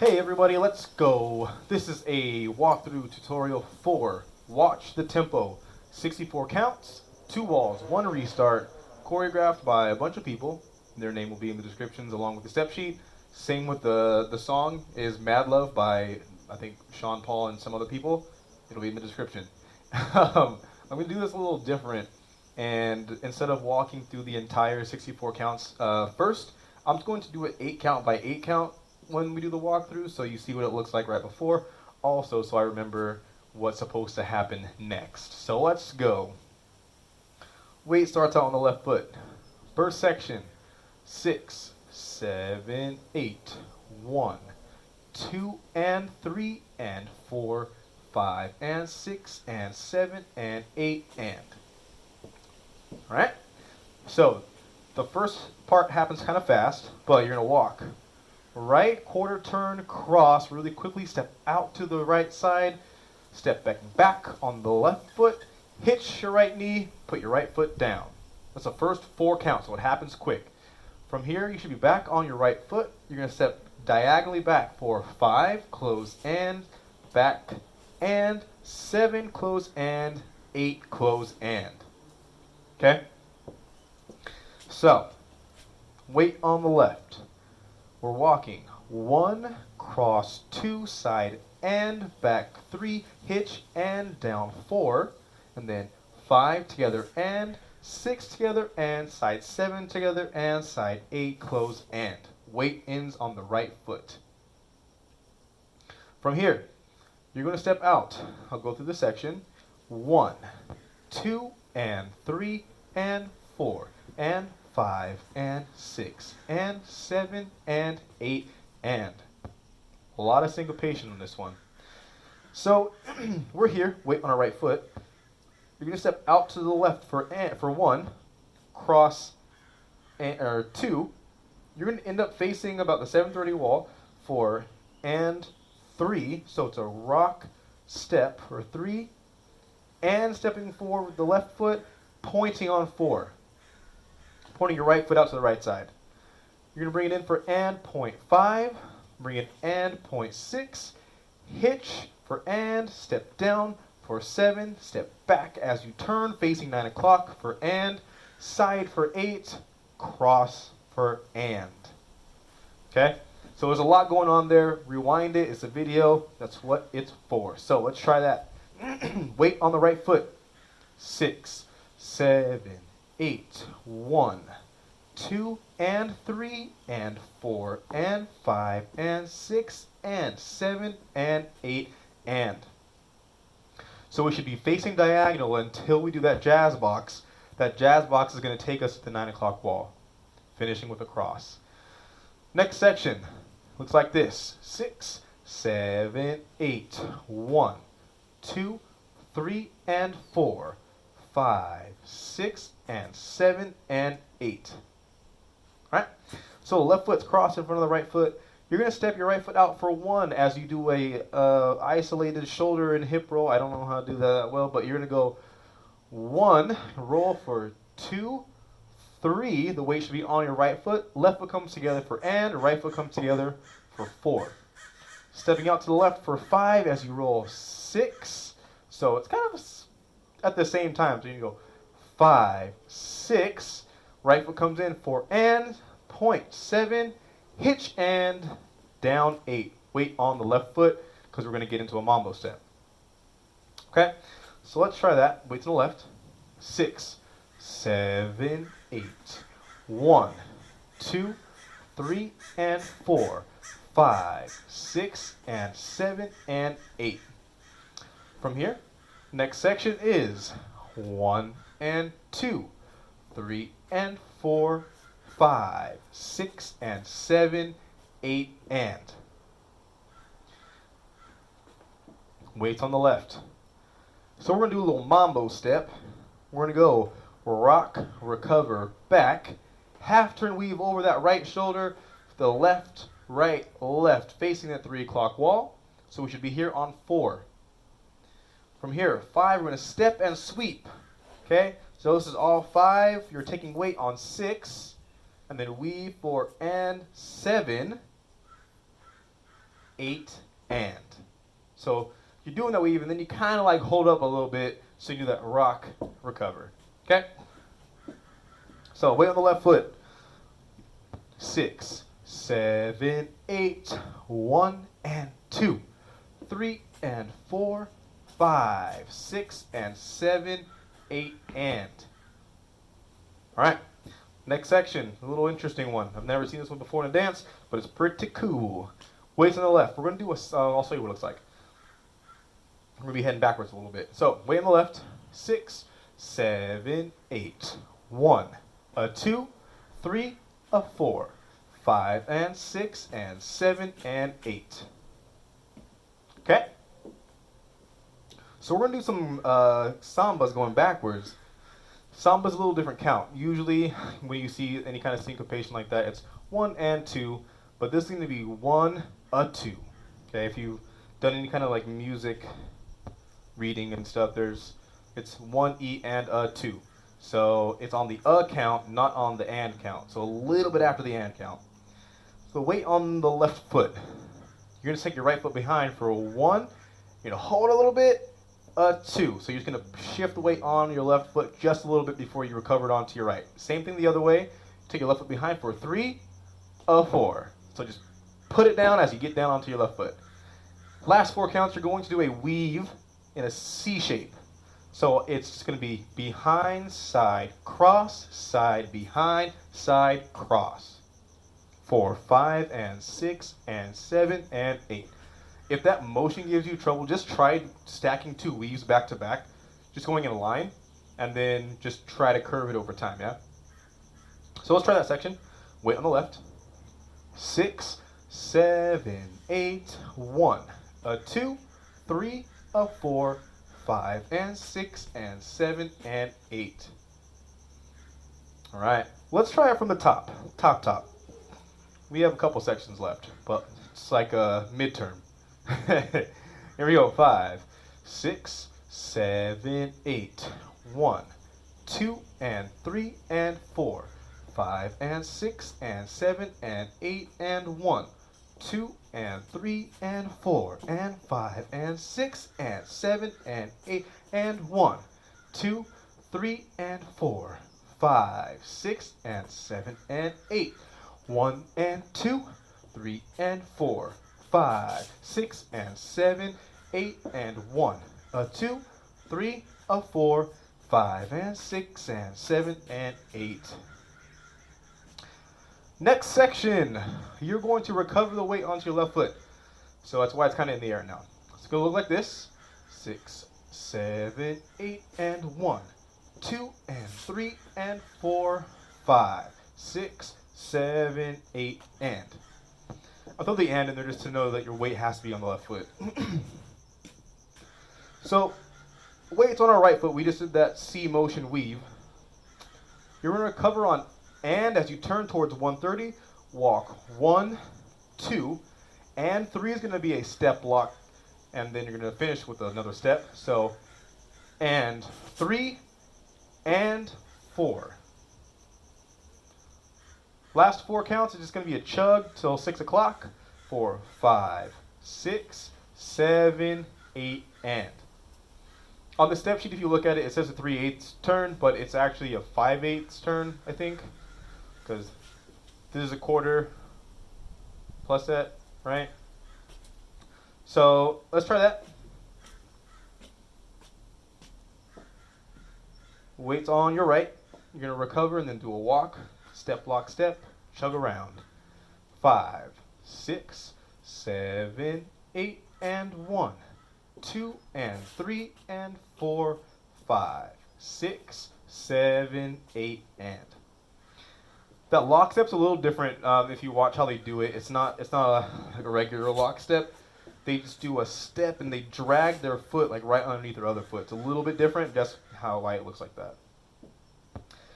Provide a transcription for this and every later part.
Hey everybody, let's go. This is a walkthrough tutorial for Watch the Tempo. 64 counts, 2 walls, 1 restart, choreographed by a bunch of people. Their name will be in the descriptions along with the step sheet. Same with the song is Mad Love by, I think, Sean Paul and some other people. It'll be in the description. I'm going to do this a little different, and instead of walking through the entire 64 counts first, I'm going to do it 8 count by 8 count when we do the walkthrough, so you see what it looks like right before. Also, so I remember what's supposed to happen next. So let's go. Weight starts out on the left foot. First section, 6, 7, 8. 1, 2, and 3, and 4, 5, and 6, and 7, and 8, and. Alright? So, the first part happens kind of fast, but you're going to walk. Right quarter turn, cross, really quickly, step out to the right side, step back on the left foot, hitch your right knee, put your right foot down. That's the first 4 counts, so it happens quick. From here, you should be back on your right foot. You're going to step diagonally back for 5, close and, back and, 7, close and, 8, close and. Okay? So, weight on the left. We're walking 1, cross 2, side and, back 3, hitch and, down 4, and then 5 together and, 6 together and, side 7 together and, side 8, close and. Weight ends on the right foot. From here, you're going to step out. I'll go through the section. 1, 2, and 3, and 4, and 5, and 6, and 7, and 8, and. A lot of syncopation on this one. So, we're here, weight on our right foot. You're going to step out to the left for 1, cross, or 2. You're going to end up facing about the 730 wall for and 3. So it's a rock step for 3, and stepping forward with the left foot, pointing on 4. Pointing your right foot out to the right side. You're going to bring it in for and, point 5. Bring it and, point 6. Hitch for and, step down for 7. Step back as you turn, facing 9 o'clock for and. Side for 8. Cross for and. Okay? So there's a lot going on there. Rewind it. It's a video. That's what it's for. So let's try that. Weight on the right foot. 6, 7, 8, 1, 2, and 3, and 4, and 5, and 6, and 7, and 8, and. So we should be facing diagonal until we do that jazz box. That jazz box is going to take us to the 9 o'clock wall, finishing with a cross. Next section looks like this. 6, 7, 8, 1, 2, 3, and 4, 5, 6, and 7, and 8. Alright? So left foot's crossed in front of the right foot. You're going to step your right foot out for 1 as you do a isolated shoulder and hip roll. I don't know how to do that well, but you're going to go 1, roll for 2, 3. The weight should be on your right foot. Left foot comes together for and, right foot comes together for 4. Stepping out to the left for 5 as you roll 6. So it's kind of at the same time. So you go 5, 6. Right foot comes in for and, point 7, hitch and, down 8. Weight on the left foot because we're going to get into a mambo step. Okay, so let's try that. Weight to the left. 6, 7, 8. 1, 2, 3, and 4, 5, 6, and 7, and 8. From here, next section is 1 and 2, 3 and 4, 5, 6, and 7, 8, and. Weights on the left. So we're going to do a little mambo step. We're going to go rock, recover, back, half turn weave over that right shoulder, the left, right, left, facing that 3 o'clock wall. So we should be here on 4. From here, 5, we're going to step and sweep. Okay, so this is all 5. You're taking weight on 6, and then weave for and 7, 8, and. So you're doing that weave, and then you kind of like hold up a little bit, so you do that rock, recover. Okay? So weight on the left foot. 6, 7, 8, 1 and 2, 3 and 4, 5, 6 and 7, 8 and. All right, next section, a little interesting one. I've never seen this one before in a dance, but it's pretty cool. Weights on the left. We're going to do I'll show you what it looks like. We're going to be heading backwards a little bit. So weight on the left, 6, 7, 8, 1, a 2, 3, a 4, 5 and 6 and 7 and 8. Okay? So we're going to do some sambas going backwards. Samba's a little different count. Usually when you see any kind of syncopation like that, it's 1 and 2, but this is going to be 1, a 2. Okay? If you've done any kind of like music reading and stuff, it's 1 E and a 2. So it's on the count, not on the and count. So a little bit after the and count. So weight on the left foot. You're going to take your right foot behind for a 1. You're going to hold a little bit, a 2. So you're just going to shift the weight on your left foot just a little bit before you recover it onto your right. Same thing the other way. Take your left foot behind for a 3, a 4. So just put it down as you get down onto your left foot. Last 4 counts, you're going to do a weave in a C shape. So it's just going to be behind, side, cross, side, behind, side, cross. 4, 5, and 6, and 7, and 8. If that motion gives you trouble, just try stacking 2 weaves back to back, just going in a line, and then just try to curve it over time, yeah? So let's try that section. Weight on the left. 6, 7, 8, 1, a 2, 3, a 4, 5 and 6 and 7 and 8. All right, let's try it from the top. Top. We have a couple sections left, but it's like a midterm. Here we go. 5, 6, 7, 8, 1, 2 and 3 and 4, 5 and 6 and 7 and 8 and 1, 2 and 3 and 4 and 5 and 6 and 7 and 8 and 1, 2, 3 and 4, 5, 6 and 7 and 8, 1 and 2, 3 and 4, 5, 6 and 7, 8 and 1, a 2, 3, a 4, 5 and 6 and 7 and 8. Next section, you're going to recover the weight onto your left foot. So that's why it's kind of in the air now. It's going to look like this. 6, 7, 8, and 1, 2, and 3, and 4, 5, 6, 7, 8, and. I'll throw the and in there just to know that your weight has to be on the left foot. So, weight's on our right foot. We just did that C motion weave. You're going to recover on and as you turn towards 130, walk 1, 2, and 3 is going to be a step lock, and then you're going to finish with another step. So, and 3, and 4. Last 4 counts is just going to be a chug till 6 o'clock. 4, 5, 6, 7, 8, and. On the step sheet, if you look at it, it says a 3/8 turn, but it's actually a 5/8 turn, I think, because this is a quarter plus that, right? So let's try that. Weight's on your right. You're going to recover and then do a walk, step, lock, step, chug around. 5, 6, 7, 8, and 1, 2, and 3, and 4, 5, 6, 7, 8, and. That lock step's a little different if you watch how they do it. It's not like a regular lock step. They just do a step and they drag their foot like right underneath their other foot. It's a little bit different. That's why it looks like that.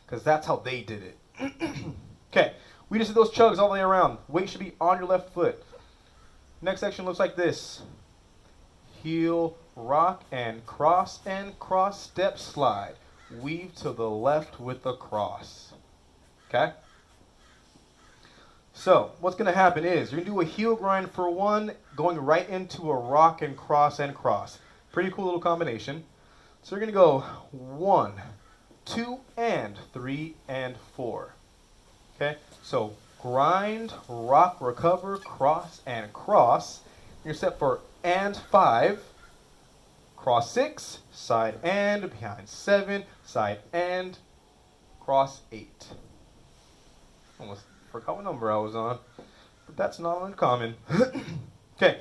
Because that's how they did it. Okay, we just did those chugs all the way around. Weight should be on your left foot. Next section looks like this. Heel, rock, and cross, step, slide. Weave to the left with the cross. Okay? So what's going to happen is you're going to do a heel grind for 1, going right into a rock and cross and cross. Pretty cool little combination. So you're going to go 1, 2, and 3, and 4. Okay, so grind, rock, recover, cross, and cross. You're set for and 5, cross 6, side and, behind 7, side and, cross 8. Almost forgot what number I was on, but that's not uncommon. Okay,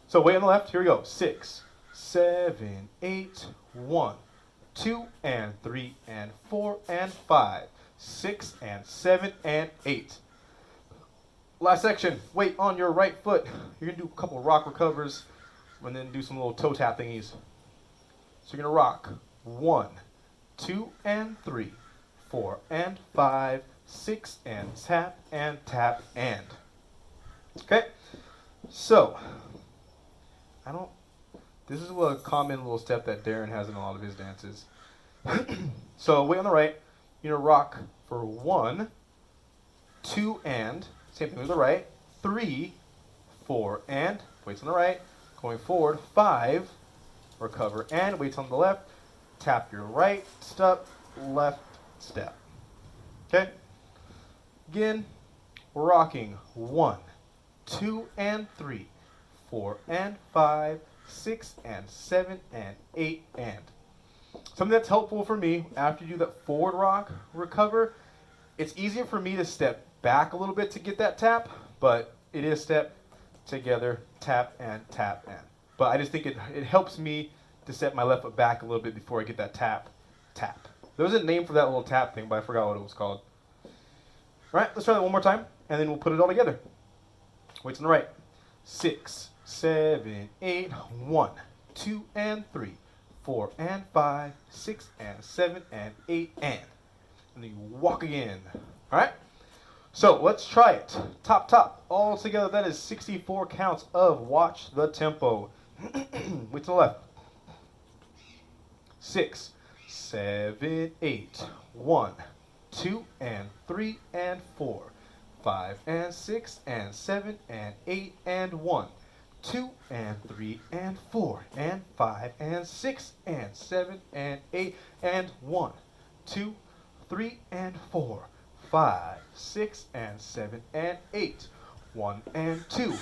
so weight on the left, here we go. 6, 7, 8, 1, 2, and 3, and 4, and 5, 6, and 7, and 8. Last section, weight on your right foot. You're going to do a couple rock recovers and then do some little toe tap thingies. So you're going to rock 1, 2, and 3, 4, and 5, 6, and tap, and tap, and. Okay, so this is a common little step that Darren has in a lot of his dances. So weight on the right, you're going to rock for 1, 2, and, same thing with the right, 3, 4, and, weights on the right, going forward, 5, recover, and, weights on the left, tap your right step, left step. Okay? Again, we're rocking 1, 2, and 3, 4, and 5, 6, and 7, and 8, and. Something that's helpful for me, after you do that forward rock recover, it's easier for me to step back a little bit to get that tap, but it is step, together, tap, and tap, and. But I just think it helps me to step my left foot back a little bit before I get that tap, tap. There was a name for that little tap thing, but I forgot what it was called. All right, let's try that one more time, and then we'll put it all together. Weights on the right. 6, 7, 8, 1, 2, and 3, 4, and 5, 6, and 7, and 8, and. And then you walk again. All right? So let's try it. Top, top. All together, that is 64 counts of Watch the Tempo. Weights on the left. 6, 7, 8, 1, 2, and 3, and 4, 5, and 6, and 7, and 8, and 1, 2, and 3, and 4, and 5, and 6, and 7, and 8, and 1, 2, 3, and 4, 5, 6, and 7, and 8, 1, and 2,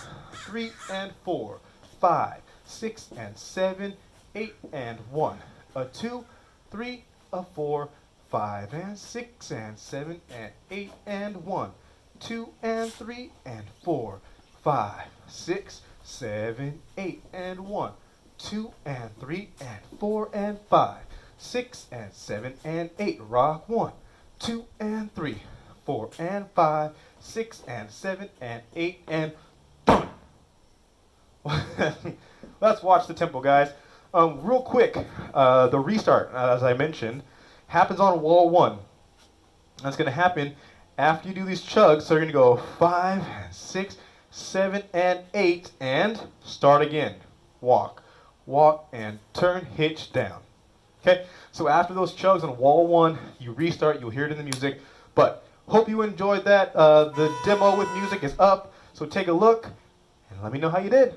3, and 4, 5, 6, and 7, 8, and 1, a 2, 3, a 4, 5, and 6, and 7, and 8, and 1, 2, and 3, and 4, 5, 6, 7, 8, and 1, 2, and 3, and 4, and 5, 6, and 7, and 8. Rock 1, 2, and 3, 4, and 5, 6, and 7, and 8, and done. Let's watch the tempo, guys. Real quick, the restart, as I mentioned, happens on wall 1. That's going to happen after you do these chugs. So you're going to go 5, and 6, 7, and 8, and start again. Walk, walk, and turn, hitch down. Okay, so after those chugs on wall 1, you restart. You'll hear it in the music. But hope you enjoyed that. The demo with music is up, so take a look and let me know how you did.